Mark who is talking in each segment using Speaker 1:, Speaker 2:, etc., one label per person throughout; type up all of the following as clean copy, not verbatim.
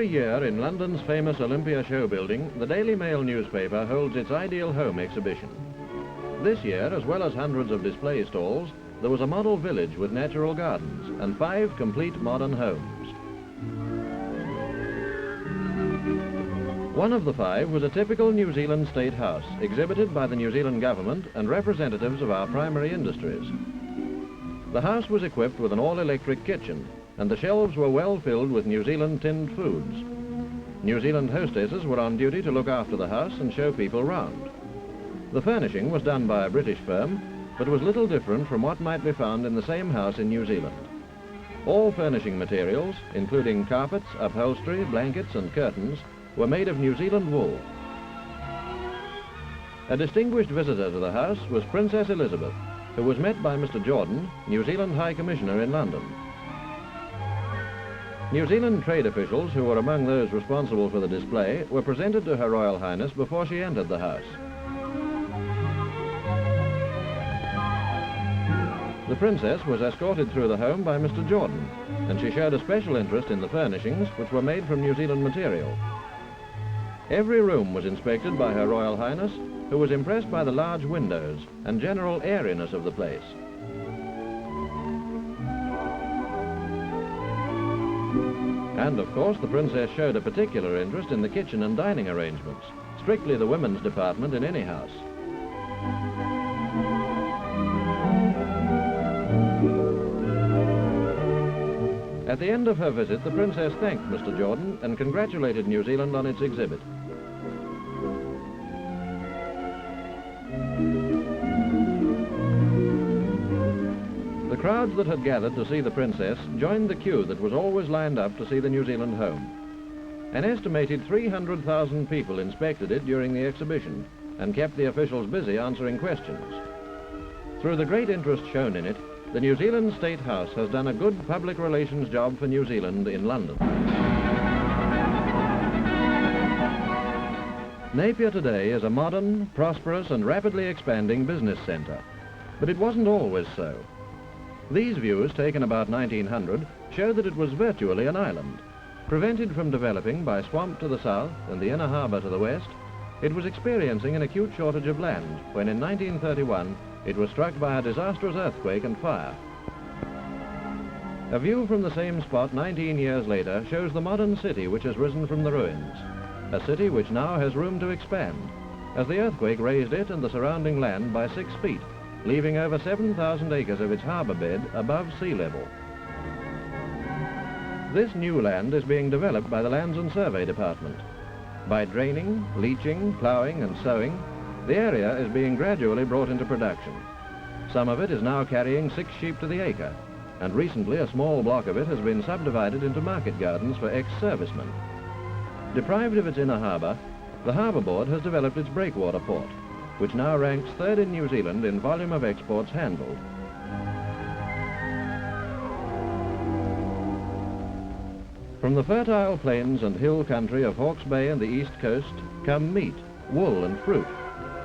Speaker 1: Every year in London's famous Olympia show building, the Daily Mail newspaper holds its Ideal Home exhibition. This year, as well as hundreds of display stalls, there was a model village with natural gardens and 5 complete modern homes. One of the 5 was a typical New Zealand state house, exhibited by the New Zealand government and representatives of our primary industries. The house was equipped with an all-electric kitchen, and the shelves were well filled with New Zealand tinned foods. New Zealand hostesses were on duty to look after the house and show people round. The furnishing was done by a British firm, but was little different from what might be found in the same house in New Zealand. All furnishing materials, including carpets, upholstery, blankets and curtains, were made of New Zealand wool. A distinguished visitor to the house was Princess Elizabeth, who was met by Mr. Jordan, New Zealand High Commissioner in London. New Zealand trade officials, who were among those responsible for the display, were presented to Her Royal Highness before she entered the house. The Princess was escorted through the home by Mr. Jordan, and she showed a special interest in the furnishings, which were made from New Zealand material. Every room was inspected by Her Royal Highness, who was impressed by the large windows and general airiness of the place. And of course the Princess showed a particular interest in the kitchen and dining arrangements, strictly the women's department in any house. At the end of her visit, the Princess thanked Mr. Jordan and congratulated New Zealand on its exhibit. The crowds that had gathered to see the Princess joined the queue that was always lined up to see the New Zealand home. An estimated 300,000 people inspected it during the exhibition and kept the officials busy answering questions. Through the great interest shown in it, the New Zealand State House has done a good public relations job for New Zealand in London. Napier today is a modern, prosperous and rapidly expanding business centre, but it wasn't always so. These views, taken about 1900, show that it was virtually an island. Prevented from developing by swamp to the south and the inner harbour to the west, it was experiencing an acute shortage of land when in 1931 it was struck by a disastrous earthquake and fire. A view from the same spot 19 years later shows the modern city which has risen from the ruins, a city which now has room to expand, as the earthquake raised it and the surrounding land by 6 feet, leaving over 7,000 acres of its harbour bed above sea level. This new land is being developed by the Lands and Survey Department. By draining, leaching, ploughing and sowing, the area is being gradually brought into production. Some of it is now carrying 6 sheep to the acre, and recently a small block of it has been subdivided into market gardens for ex-servicemen. Deprived of its inner harbour, the Harbour Board has developed its breakwater port, which now ranks 3rd in New Zealand in volume of exports handled. From the fertile plains and hill country of Hawke's Bay and the East Coast come meat, wool and fruit,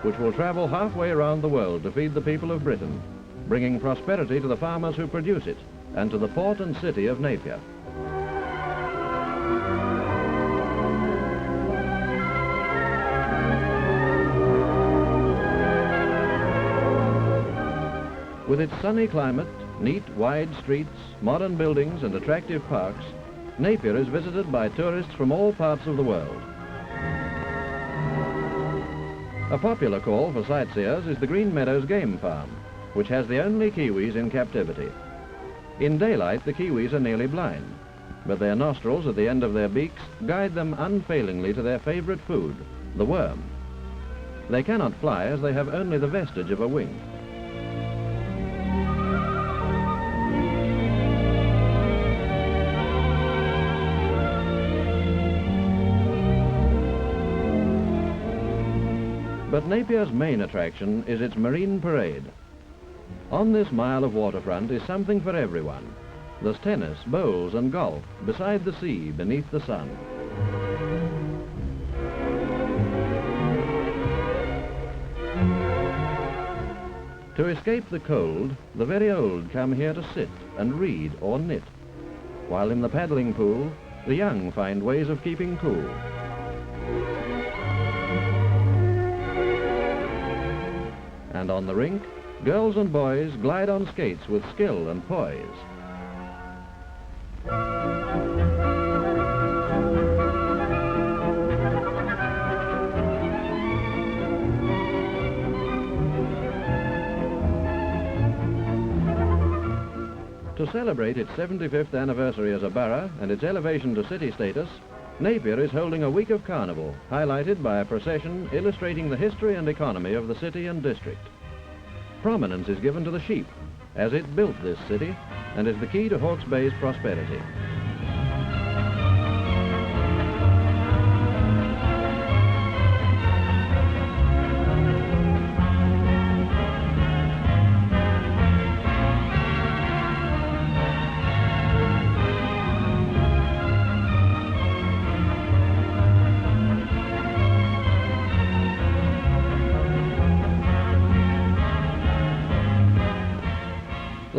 Speaker 1: which will travel halfway around the world to feed the people of Britain, bringing prosperity to the farmers who produce it and to the port and city of Napier. With its sunny climate, neat, wide streets, modern buildings and attractive parks, Napier is visited by tourists from all parts of the world. A popular call for sightseers is the Green Meadows Game Farm, which has the only kiwis in captivity. In daylight, the kiwis are nearly blind, but their nostrils at the end of their beaks guide them unfailingly to their favorite food, the worm. They cannot fly as they have only the vestige of a wing. But Napier's main attraction is its marine parade. On this mile of waterfront is something for everyone. There's tennis, bowls and golf, beside the sea, beneath the sun. To escape the cold, the very old come here to sit and read or knit, while in the paddling pool, the young find ways of keeping cool. And on the rink, girls and boys glide on skates with skill and poise. To celebrate its 75th anniversary as a borough and its elevation to city status, Napier is holding a week of carnival, highlighted by a procession illustrating the history and economy of the city and district. Prominence is given to the sheep, as it built this city and is the key to Hawke's Bay's prosperity.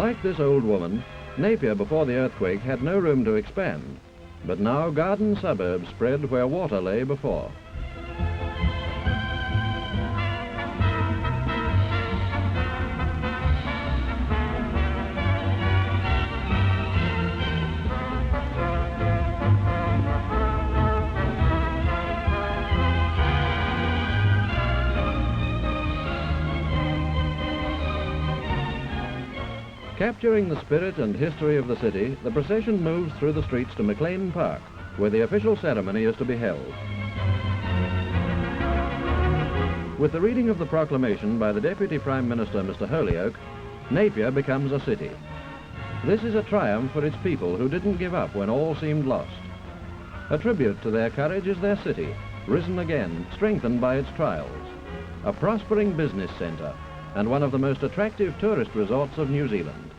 Speaker 1: Like this old woman, Napier before the earthquake had no room to expand, but now garden suburbs spread where water lay before. Capturing the spirit and history of the city, the procession moves through the streets to McLean Park, where the official ceremony is to be held. With the reading of the proclamation by the Deputy Prime Minister, Mr. Holyoake, Napier becomes a city. This is a triumph for its people who didn't give up when all seemed lost. A tribute to their courage is their city, risen again, strengthened by its trials. A prospering business centre, and one of the most attractive tourist resorts of New Zealand.